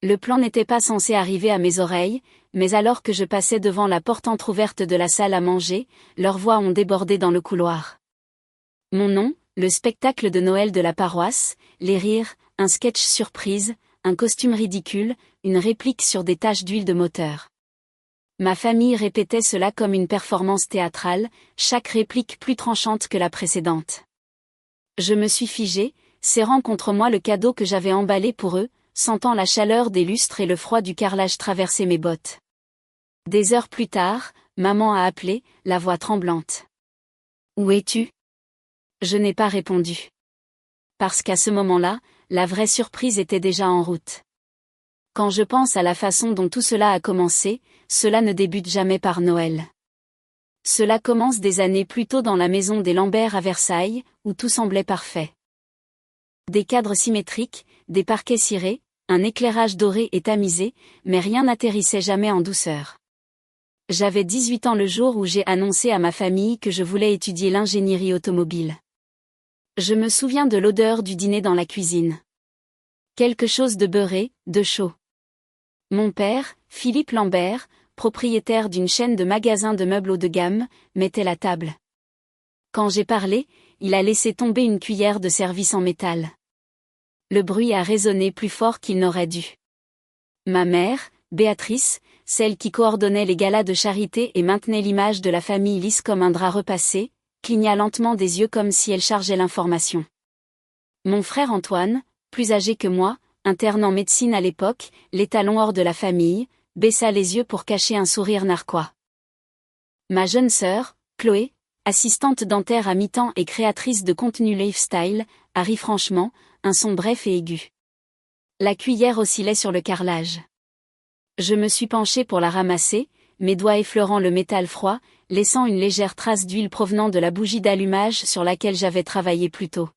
Le plan n'était pas censé arriver à mes oreilles, mais alors que je passais devant la porte entr'ouverte de la salle à manger, leurs voix ont débordé dans le couloir. Mon nom, le spectacle de Noël de la paroisse, les rires, un sketch surprise, un costume ridicule, une réplique sur des taches d'huile de moteur. Ma famille répétait cela comme une performance théâtrale, chaque réplique plus tranchante que la précédente. Je me suis figée, serrant contre moi le cadeau que j'avais emballé pour eux, sentant la chaleur des lustres et le froid du carrelage traverser mes bottes. Des heures plus tard, maman a appelé, la voix tremblante. « Où es-tu » Je n'ai pas répondu. Parce qu'à ce moment-là, la vraie surprise était déjà en route. Quand je pense à la façon dont tout cela a commencé, cela ne débute jamais par Noël. Cela commence des années plus tôt dans la maison des Lambert à Versailles, où tout semblait parfait. Des cadres symétriques, des parquets cirés, un éclairage doré et tamisé, mais rien n'atterrissait jamais en douceur. J'avais 18 ans le jour où j'ai annoncé à ma famille que je voulais étudier l'ingénierie automobile. Je me souviens de l'odeur du dîner dans la cuisine. Quelque chose de beurré, de chaud. Mon père, Philippe Lambert, propriétaire d'une chaîne de magasins de meubles haut de gamme, mettait la table. Quand j'ai parlé, il a laissé tomber une cuillère de service en métal. Le bruit a résonné plus fort qu'il n'aurait dû. Ma mère, Béatrice, celle qui coordonnait les galas de charité et maintenait l'image de la famille lisse comme un drap repassé, cligna lentement des yeux comme si elle chargeait l'information. Mon frère Antoine, plus âgé que moi, interne en médecine à l'époque, l'étalon hors de la famille, baissa les yeux pour cacher un sourire narquois. Ma jeune sœur, Chloé, assistante dentaire à mi-temps et créatrice de contenu lifestyle, a ri franchement, un son bref et aigu. La cuillère oscillait sur le carrelage. Je me suis penchée pour la ramasser, mes doigts effleurant le métal froid, laissant une légère trace d'huile provenant de la bougie d'allumage sur laquelle j'avais travaillé plus tôt.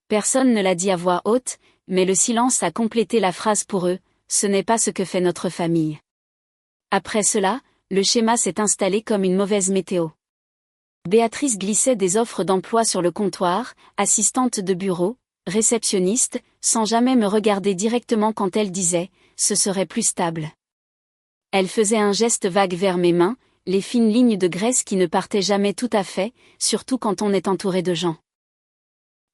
Personne ne l'a dit à voix haute, mais le silence a complété la phrase pour eux, ce n'est pas ce que fait notre famille. Après cela, le schéma s'est installé comme une mauvaise météo. Béatrice glissait des offres d'emploi sur le comptoir, assistante de bureau, réceptionniste, sans jamais me regarder directement quand elle disait « ce serait plus stable ». Elle faisait un geste vague vers mes mains, les fines lignes de graisse qui ne partaient jamais tout à fait, surtout quand on est entouré de gens.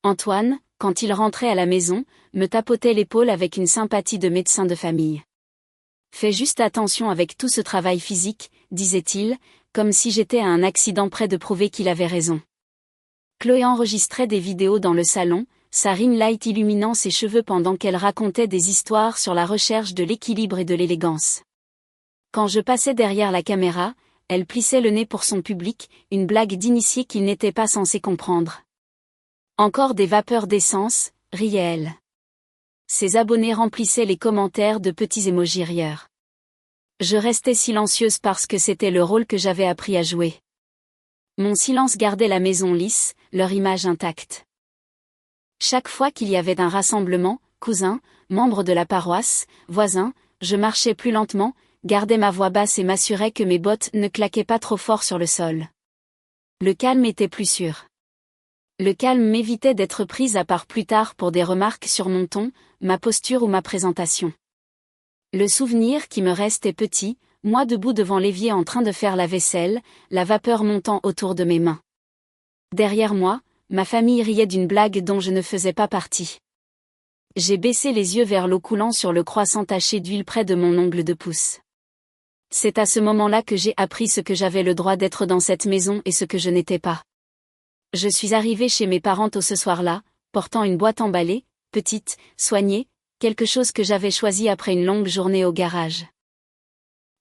Antoine, quand il rentrait à la maison, me tapotait l'épaule avec une sympathie de médecin de famille. « Fais juste attention avec tout ce travail physique », disait-il, comme si j'étais à un accident près de prouver qu'il avait raison. Chloé enregistrait des vidéos dans le salon, sa ring light illuminant ses cheveux pendant qu'elle racontait des histoires sur la recherche de l'équilibre et de l'élégance. Quand je passais derrière la caméra, elle plissait le nez pour son public, une blague d'initié qu'il n'était pas censé comprendre. Encore des vapeurs d'essence, riait-elle. Ses abonnés remplissaient les commentaires de petits émojis rieurs. Je restais silencieuse parce que c'était le rôle que j'avais appris à jouer. Mon silence gardait la maison lisse, leur image intacte. Chaque fois qu'il y avait un rassemblement, cousins, membres de la paroisse, voisins, je marchais plus lentement, gardais ma voix basse et m'assurais que mes bottes ne claquaient pas trop fort sur le sol. Le calme était plus sûr. Le calme m'évitait d'être prise à part plus tard pour des remarques sur mon ton, ma posture ou ma présentation. Le souvenir qui me reste est petit, moi debout devant l'évier en train de faire la vaisselle, la vapeur montant autour de mes mains. Derrière moi, ma famille riait d'une blague dont je ne faisais pas partie. J'ai baissé les yeux vers l'eau coulant sur le croissant taché d'huile près de mon ongle de pouce. C'est à ce moment-là que j'ai appris ce que j'avais le droit d'être dans cette maison et ce que je n'étais pas. Je suis arrivée chez mes parents tôt ce soir-là, portant une boîte emballée, petite, soignée, quelque chose que j'avais choisi après une longue journée au garage.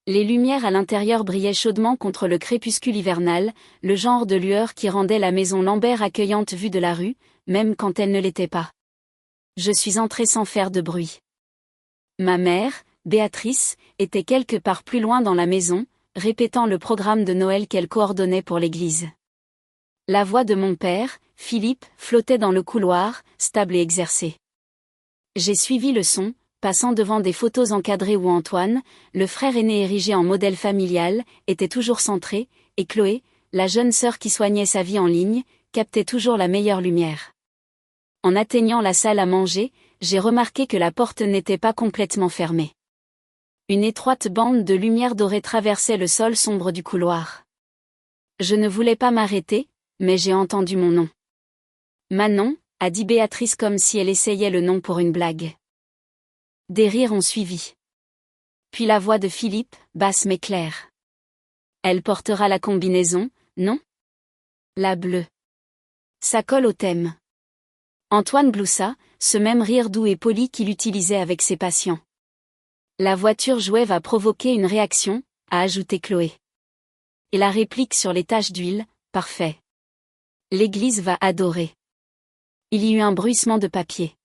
Les lumières à l'intérieur brillaient chaudement contre le crépuscule hivernal, le genre de lueur qui rendait la maison Lambert accueillante vue de la rue, même quand elle ne l'était pas. Je suis entrée sans faire de bruit. Ma mère, Béatrice, était quelque part plus loin dans la maison, répétant le programme de Noël qu'elle coordonnait pour l'église. La voix de mon père, Philippe, flottait dans le couloir, stable et exercée. J'ai suivi le son, passant devant des photos encadrées où Antoine, le frère aîné érigé en modèle familial, était toujours centré, et Chloé, la jeune sœur qui soignait sa vie en ligne, captait toujours la meilleure lumière. En atteignant la salle à manger, j'ai remarqué que la porte n'était pas complètement fermée. Une étroite bande de lumière dorée traversait le sol sombre du couloir. Je ne voulais pas m'arrêter, mais j'ai entendu mon nom. Manon, a dit Béatrice comme si elle essayait le nom pour une blague. Des rires ont suivi. Puis la voix de Philippe, basse mais claire. Elle portera la combinaison, non? La bleue. Ça colle au thème. Antoine gloussa, ce même rire doux et poli qu'il utilisait avec ses patients. La voiture jouet va provoquer une réaction, a ajouté Chloé. Et la réplique sur les taches d'huile, parfait. L'église va adorer. Il y eut un bruissement de papier.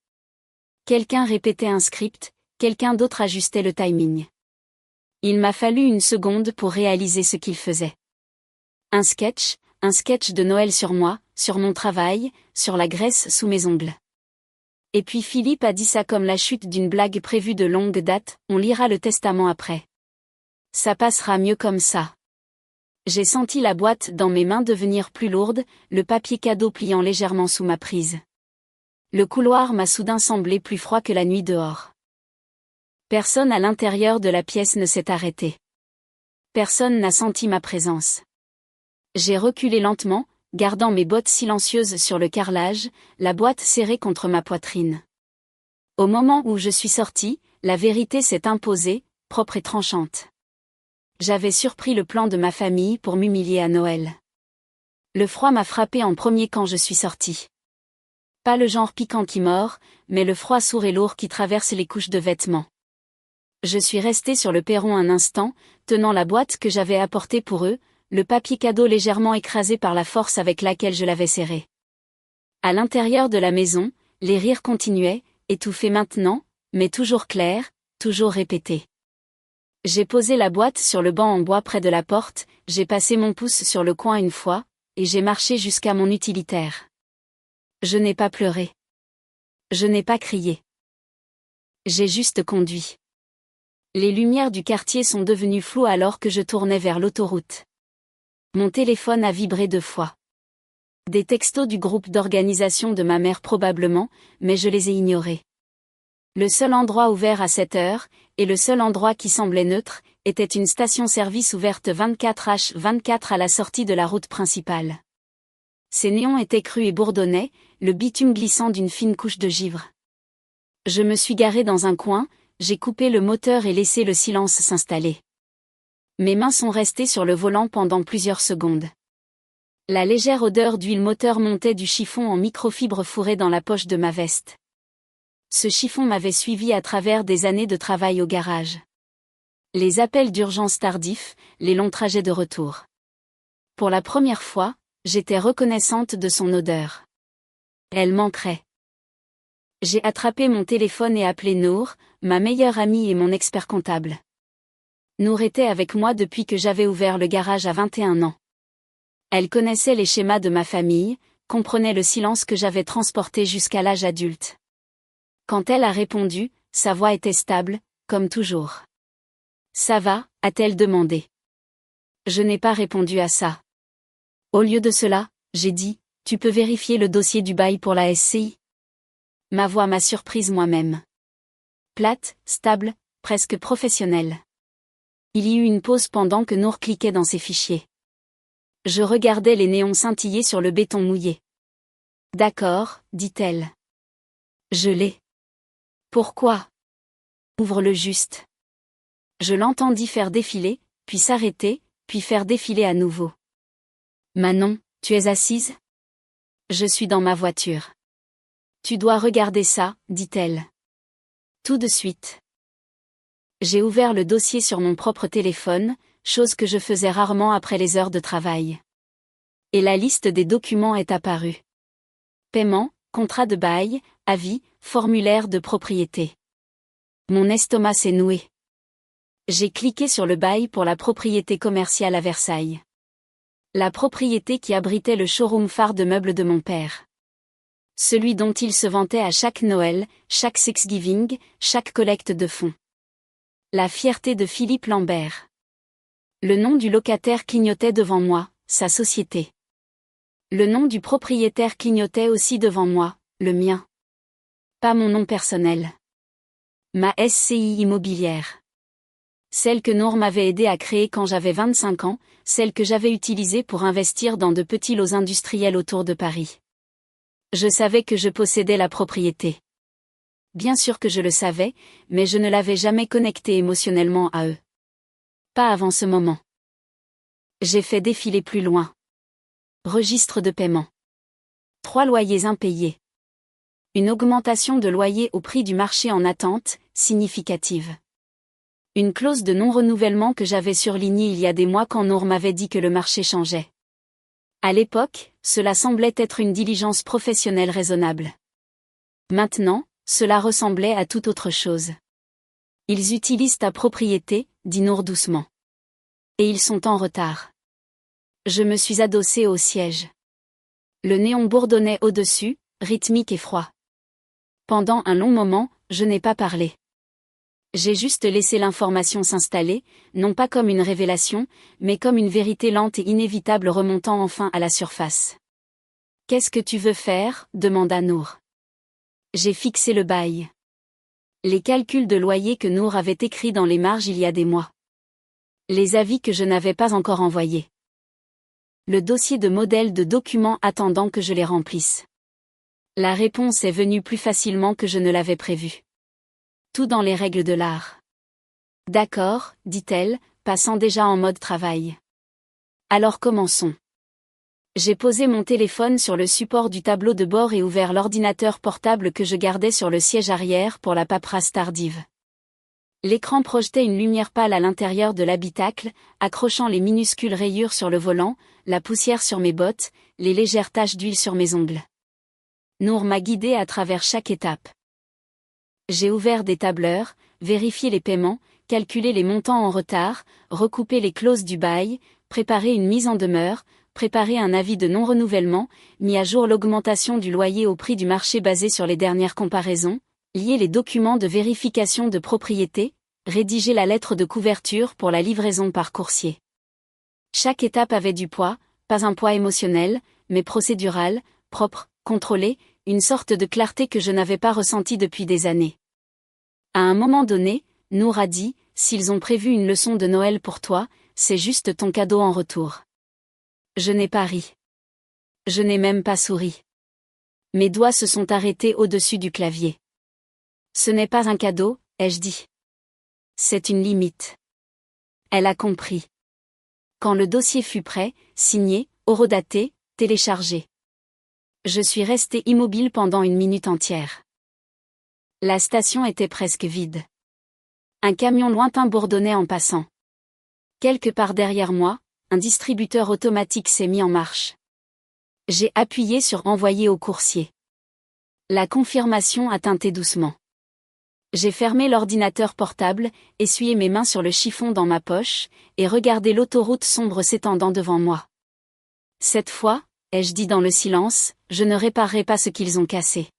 Quelqu'un répétait un script, quelqu'un d'autre ajustait le timing. Il m'a fallu une seconde pour réaliser ce qu'il faisait. Un sketch de Noël sur moi, sur mon travail, sur la graisse sous mes ongles. Et puis Philippe a dit ça comme la chute d'une blague prévue de longue date, on lira le testament après. Ça passera mieux comme ça. J'ai senti la boîte dans mes mains devenir plus lourde, le papier cadeau pliant légèrement sous ma prise. Le couloir m'a soudain semblé plus froid que la nuit dehors. Personne à l'intérieur de la pièce ne s'est arrêté. Personne n'a senti ma présence. J'ai reculé lentement, gardant mes bottes silencieuses sur le carrelage, la boîte serrée contre ma poitrine. Au moment où je suis sortie, la vérité s'est imposée, propre et tranchante. J'avais surpris le plan de ma famille pour m'humilier à Noël. Le froid m'a frappé en premier quand je suis sortie. Pas le genre piquant qui mord, mais le froid sourd et lourd qui traverse les couches de vêtements. Je suis restée sur le perron un instant, tenant la boîte que j'avais apportée pour eux, le papier cadeau légèrement écrasé par la force avec laquelle je l'avais serré. À l'intérieur de la maison, les rires continuaient, étouffés maintenant, mais toujours clairs, toujours répétés. J'ai posé la boîte sur le banc en bois près de la porte, j'ai passé mon pouce sur le coin une fois, et j'ai marché jusqu'à mon utilitaire. Je n'ai pas pleuré. Je n'ai pas crié. J'ai juste conduit. Les lumières du quartier sont devenues floues alors que je tournais vers l'autoroute. Mon téléphone a vibré 2 fois. Des textos du groupe d'organisation de ma mère probablement, mais je les ai ignorés. Le seul endroit ouvert à 7 heures, et le seul endroit qui semblait neutre, était une station-service ouverte 24h24 à la sortie de la route principale. Ces néons étaient crus et bourdonnaient, le bitume glissant d'une fine couche de givre. Je me suis garée dans un coin, j'ai coupé le moteur et laissé le silence s'installer. Mes mains sont restées sur le volant pendant plusieurs secondes. La légère odeur d'huile moteur montait du chiffon en microfibre fourré dans la poche de ma veste. Ce chiffon m'avait suivi à travers des années de travail au garage. Les appels d'urgence tardifs, les longs trajets de retour. Pour la première fois, j'étais reconnaissante de son odeur. Elle manquerait. J'ai attrapé mon téléphone et appelé Nour, ma meilleure amie et mon expert comptable. Nour était avec moi depuis que j'avais ouvert le garage à 21 ans. Elle connaissait les schémas de ma famille, comprenait le silence que j'avais transporté jusqu'à l'âge adulte. Quand elle a répondu, sa voix était stable, comme toujours. « Ça va ?» a-t-elle demandé. Je n'ai pas répondu à ça. Au lieu de cela, j'ai dit, « Tu peux vérifier le dossier du bail pour la SCI ?» Ma voix m'a surprise moi-même. Plate, stable, presque professionnelle. Il y eut une pause pendant que Nour cliquait dans ses fichiers. Je regardais les néons scintiller sur le béton mouillé. « D'accord, dit-elle. Je l'ai. Pourquoi ? Ouvre-le juste. » Je l'entendis faire défiler, puis s'arrêter, puis faire défiler à nouveau. « Manon, tu es assise ? Je suis dans ma voiture. Tu dois regarder ça, dit-elle. Tout de suite. J'ai ouvert le dossier sur mon propre téléphone, chose que je faisais rarement après les heures de travail. Et la liste des documents est apparue. Paiement, contrat de bail, avis, formulaire de propriété. Mon estomac s'est noué. J'ai cliqué sur le bail pour la propriété commerciale à Versailles. La propriété qui abritait le showroom phare de meubles de mon père. Celui dont il se vantait à chaque Noël, chaque Thanksgiving, chaque collecte de fonds. La fierté de Philippe Lambert. Le nom du locataire clignotait devant moi, sa société. Le nom du propriétaire clignotait aussi devant moi, le mien. Pas mon nom personnel. Ma SCI immobilière. Celle que Nour m'avait aidé à créer quand j'avais 25 ans, celle que j'avais utilisée pour investir dans de petits lots industriels autour de Paris. Je savais que je possédais la propriété. Bien sûr que je le savais, mais je ne l'avais jamais connecté émotionnellement à eux. Pas avant ce moment. J'ai fait défiler plus loin. Registre de paiement. 3 loyers impayés. Une augmentation de loyer au prix du marché en attente, significative. Une clause de non-renouvellement que j'avais surlignée il y a des mois quand Nour m'avait dit que le marché changeait. À l'époque, cela semblait être une diligence professionnelle raisonnable. Maintenant, cela ressemblait à toute autre chose. Ils utilisent ta propriété, dit Nour doucement. Et ils sont en retard. Je me suis adossée au siège. Le néon bourdonnait au-dessus, rythmique et froid. Pendant un long moment, je n'ai pas parlé. J'ai juste laissé l'information s'installer, non pas comme une révélation, mais comme une vérité lente et inévitable remontant enfin à la surface. « Qu'est-ce que tu veux faire ?» demanda Nour. J'ai fixé le bail. Les calculs de loyer que Nour avait écrits dans les marges il y a des mois. Les avis que je n'avais pas encore envoyés. Le dossier de modèle de documents attendant que je les remplisse. La réponse est venue plus facilement que je ne l'avais prévu. Tout dans les règles de l'art. D'accord, dit-elle, passant déjà en mode travail. Alors commençons. J'ai posé mon téléphone sur le support du tableau de bord et ouvert l'ordinateur portable que je gardais sur le siège arrière pour la paperasse tardive. L'écran projetait une lumière pâle à l'intérieur de l'habitacle, accrochant les minuscules rayures sur le volant, la poussière sur mes bottes, les légères taches d'huile sur mes ongles. Nour m'a guidée à travers chaque étape. J'ai ouvert des tableurs, vérifié les paiements, calculé les montants en retard, recoupé les clauses du bail, préparé une mise en demeure, préparé un avis de non-renouvellement, mis à jour l'augmentation du loyer au prix du marché basé sur les dernières comparaisons, lié les documents de vérification de propriété, rédigé la lettre de couverture pour la livraison par coursier. Chaque étape avait du poids, pas un poids émotionnel, mais procédural, propre, contrôlé, une sorte de clarté que je n'avais pas ressentie depuis des années. À un moment donné, Nour a dit, s'ils ont prévu une leçon de Noël pour toi, c'est juste ton cadeau en retour. Je n'ai pas ri. Je n'ai même pas souri. Mes doigts se sont arrêtés au-dessus du clavier. Ce n'est pas un cadeau, ai-je dit. C'est une limite. Elle a compris. Quand le dossier fut prêt, signé, horodaté, téléchargé. Je suis restée immobile pendant 1 minute entière. La station était presque vide. Un camion lointain bourdonnait en passant. Quelque part derrière moi, un distributeur automatique s'est mis en marche. J'ai appuyé sur envoyer au coursier. La confirmation a tinté doucement. J'ai fermé l'ordinateur portable, essuyé mes mains sur le chiffon dans ma poche, et regardé l'autoroute sombre s'étendant devant moi. Cette fois, ai-je dit dans le silence, je ne réparerai pas ce qu'ils ont cassé.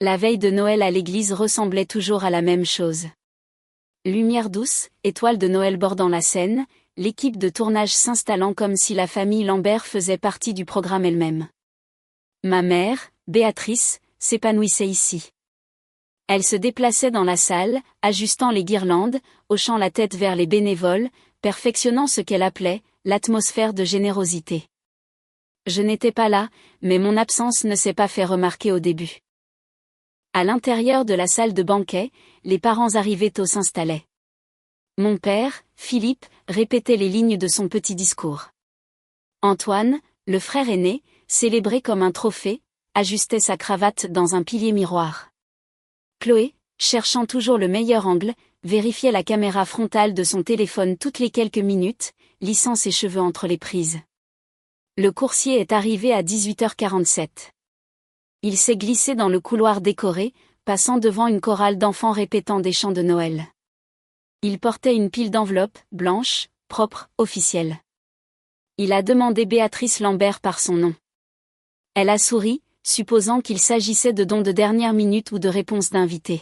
La veille de Noël à l'église ressemblait toujours à la même chose. Lumière douce, étoile de Noël bordant la scène, l'équipe de tournage s'installant comme si la famille Lambert faisait partie du programme elle-même. Ma mère, Béatrice, s'épanouissait ici. Elle se déplaçait dans la salle, ajustant les guirlandes, hochant la tête vers les bénévoles, perfectionnant ce qu'elle appelait l'atmosphère de générosité. Je n'étais pas là, mais mon absence ne s'est pas fait remarquer au début. À l'intérieur de la salle de banquet, les parents arrivés tôt s'installaient. Mon père, Philippe, répétait les lignes de son petit discours. Antoine, le frère aîné, célébré comme un trophée, ajustait sa cravate dans un pilier miroir. Chloé, cherchant toujours le meilleur angle, vérifiait la caméra frontale de son téléphone toutes les quelques minutes, lissant ses cheveux entre les prises. Le coursier est arrivé à 18h47. Il s'est glissé dans le couloir décoré, passant devant une chorale d'enfants répétant des chants de Noël. Il portait une pile d'enveloppes, blanches, propres, officielles. Il a demandé Béatrice Lambert par son nom. Elle a souri, supposant qu'il s'agissait de dons de dernière minute ou de réponses d'invités.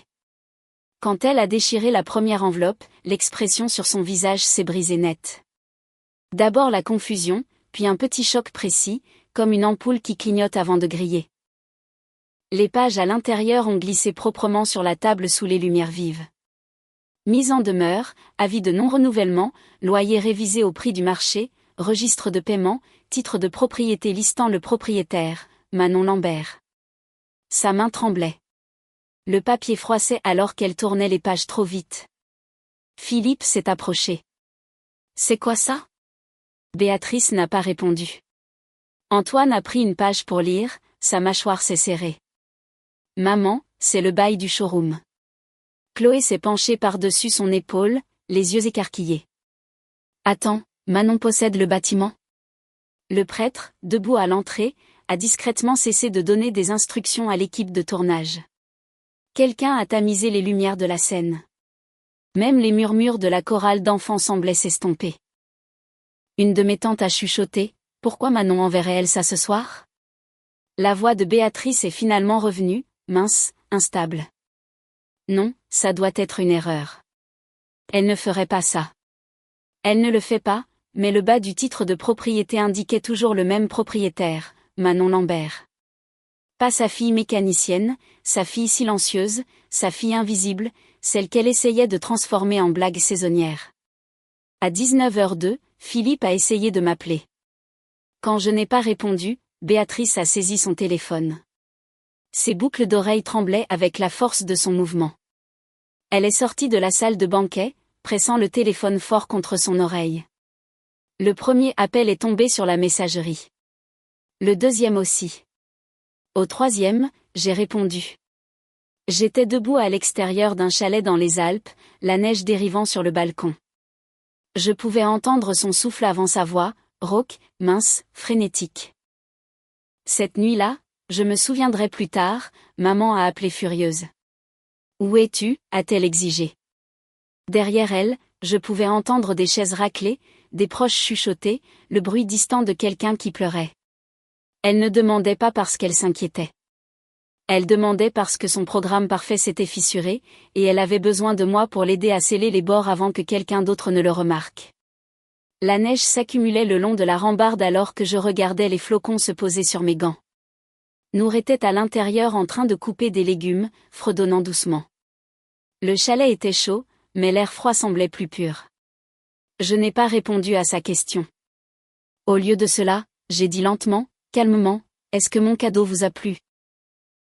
Quand elle a déchiré la première enveloppe, l'expression sur son visage s'est brisée net. D'abord la confusion, puis un petit choc précis, comme une ampoule qui clignote avant de griller. Les pages à l'intérieur ont glissé proprement sur la table sous les lumières vives. Mise en demeure, avis de non-renouvellement, loyer révisé au prix du marché, registre de paiement, titre de propriété listant le propriétaire, Manon Lambert. Sa main tremblait. Le papier froissait alors qu'elle tournait les pages trop vite. Philippe s'est approché. « C'est quoi ça ?» Béatrice n'a pas répondu. Antoine a pris une page pour lire, sa mâchoire s'est serrée. « Maman, c'est le bail du showroom. » Chloé s'est penchée par-dessus son épaule, les yeux écarquillés. « Attends, Manon possède le bâtiment ?» Le prêtre, debout à l'entrée, a discrètement cessé de donner des instructions à l'équipe de tournage. Quelqu'un a tamisé les lumières de la scène. Même les murmures de la chorale d'enfants semblaient s'estomper. Une de mes tantes a chuchoté, « Pourquoi Manon enverrait-elle ça ce soir ?» La voix de Béatrice est finalement revenue, mince, instable. Non, ça doit être une erreur. Elle ne ferait pas ça. Elle ne le fait pas, mais le bas du titre de propriété indiquait toujours le même propriétaire, Manon Lambert. Pas sa fille mécanicienne, sa fille silencieuse, sa fille invisible, celle qu'elle essayait de transformer en blague saisonnière. À 19h02, Philippe a essayé de m'appeler. Quand je n'ai pas répondu, Béatrice a saisi son téléphone. Ses boucles d'oreilles tremblaient avec la force de son mouvement. Elle est sortie de la salle de banquet, pressant le téléphone fort contre son oreille. Le premier appel est tombé sur la messagerie. Le deuxième aussi. Au troisième, j'ai répondu. J'étais debout à l'extérieur d'un chalet dans les Alpes, la neige dérivant sur le balcon. Je pouvais entendre son souffle avant sa voix, rauque, mince, frénétique. Cette nuit-là, je me souviendrai plus tard, maman a appelé furieuse. « Où es-tu » a-t-elle exigé. Derrière elle, je pouvais entendre des chaises racler, des proches chuchoter, le bruit distant de quelqu'un qui pleurait. Elle ne demandait pas parce qu'elle s'inquiétait. Elle demandait parce que son programme parfait s'était fissuré, et elle avait besoin de moi pour l'aider à sceller les bords avant que quelqu'un d'autre ne le remarque. La neige s'accumulait le long de la rambarde alors que je regardais les flocons se poser sur mes gants. Nour était à l'intérieur en train de couper des légumes, fredonnant doucement. Le chalet était chaud, mais l'air froid semblait plus pur. Je n'ai pas répondu à sa question. Au lieu de cela, j'ai dit lentement, calmement, « Est-ce que mon cadeau vous a plu ?»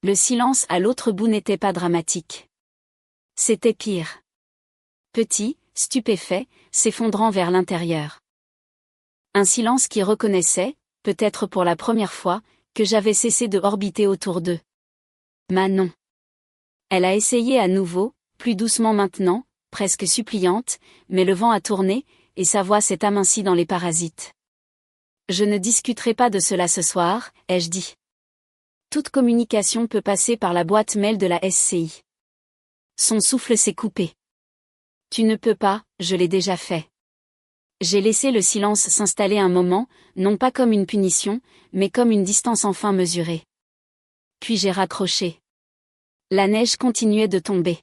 Le silence à l'autre bout n'était pas dramatique. C'était pire. Petit, stupéfait, s'effondrant vers l'intérieur. Un silence qui reconnaissait, peut-être pour la première fois, que j'avais cessé de orbiter autour d'eux. Manon. Elle a essayé à nouveau, plus doucement maintenant, presque suppliante, mais le vent a tourné, et sa voix s'est amincie dans les parasites. Je ne discuterai pas de cela ce soir, ai-je dit. Toute communication peut passer par la boîte mail de la SCI. Son souffle s'est coupé. Tu ne peux pas, je l'ai déjà fait. J'ai laissé le silence s'installer un moment, non pas comme une punition, mais comme une distance enfin mesurée. Puis j'ai raccroché. La neige continuait de tomber.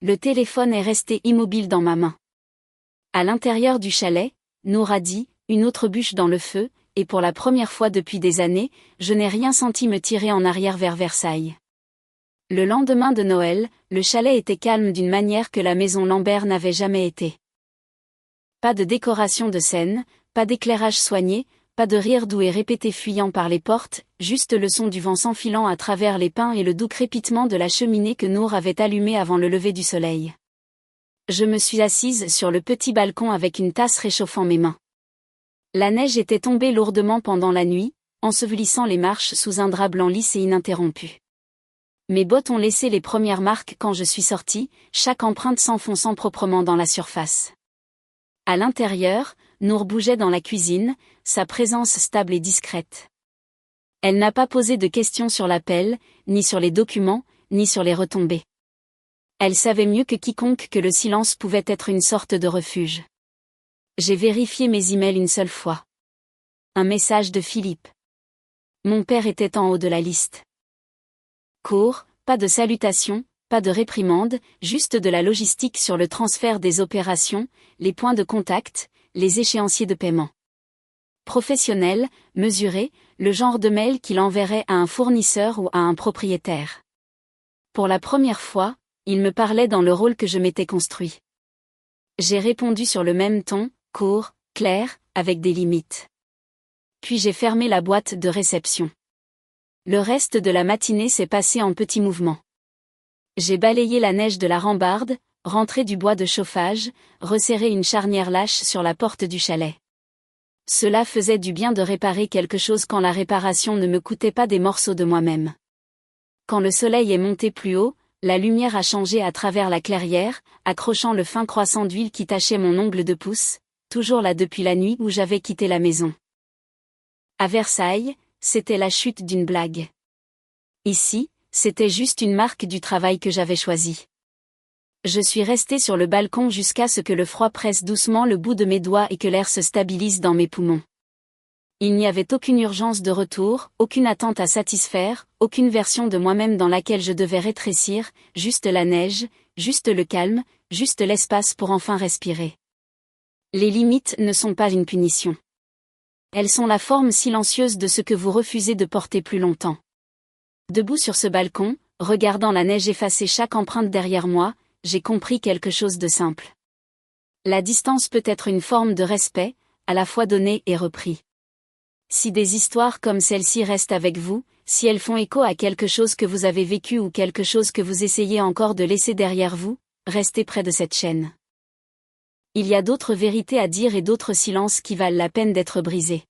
Le téléphone est resté immobile dans ma main. À l'intérieur du chalet, Nour a dit, une autre bûche dans le feu, et pour la première fois depuis des années, je n'ai rien senti me tirer en arrière vers Versailles. Le lendemain de Noël, le chalet était calme d'une manière que la maison Lambert n'avait jamais été. Pas de décoration de scène, pas d'éclairage soigné, pas de rire doux et répété fuyant par les portes, juste le son du vent s'enfilant à travers les pins et le doux crépitement de la cheminée que Nour avait allumée avant le lever du soleil. Je me suis assise sur le petit balcon avec une tasse réchauffant mes mains. La neige était tombée lourdement pendant la nuit, ensevelissant les marches sous un drap blanc lisse et ininterrompu. Mes bottes ont laissé les premières marques quand je suis sortie, chaque empreinte s'enfonçant proprement dans la surface. À l'intérieur, Nour bougeait dans la cuisine, sa présence stable et discrète. Elle n'a pas posé de questions sur l'appel, ni sur les documents, ni sur les retombées. Elle savait mieux que quiconque que le silence pouvait être une sorte de refuge. J'ai vérifié mes emails une seule fois. Un message de Philippe. Mon père était en haut de la liste. Court, pas de salutation, pas de réprimande, juste de la logistique sur le transfert des opérations, les points de contact, les échéanciers de paiement. Professionnel, mesuré, le genre de mail qu'il enverrait à un fournisseur ou à un propriétaire. Pour la première fois, il me parlait dans le rôle que je m'étais construit. J'ai répondu sur le même ton, court, clair, avec des limites. Puis j'ai fermé la boîte de réception. Le reste de la matinée s'est passé en petits mouvements. J'ai balayé la neige de la rambarde, rentré du bois de chauffage, resserré une charnière lâche sur la porte du chalet. Cela faisait du bien de réparer quelque chose quand la réparation ne me coûtait pas des morceaux de moi-même. Quand le soleil est monté plus haut, la lumière a changé à travers la clairière, accrochant le fin croissant d'huile qui tachait mon ongle de pouce, toujours là depuis la nuit où j'avais quitté la maison. À Versailles, c'était la chute d'une blague. Ici, c'était juste une marque du travail que j'avais choisi. Je suis resté sur le balcon jusqu'à ce que le froid presse doucement le bout de mes doigts et que l'air se stabilise dans mes poumons. Il n'y avait aucune urgence de retour, aucune attente à satisfaire, aucune version de moi-même dans laquelle je devais rétrécir, juste la neige, juste le calme, juste l'espace pour enfin respirer. Les limites ne sont pas une punition. Elles sont la forme silencieuse de ce que vous refusez de porter plus longtemps. Debout sur ce balcon, regardant la neige effacer chaque empreinte derrière moi, j'ai compris quelque chose de simple. La distance peut être une forme de respect, à la fois donné et repris. Si des histoires comme celle-ci restent avec vous, si elles font écho à quelque chose que vous avez vécu ou quelque chose que vous essayez encore de laisser derrière vous, restez près de cette chaîne. Il y a d'autres vérités à dire et d'autres silences qui valent la peine d'être brisés.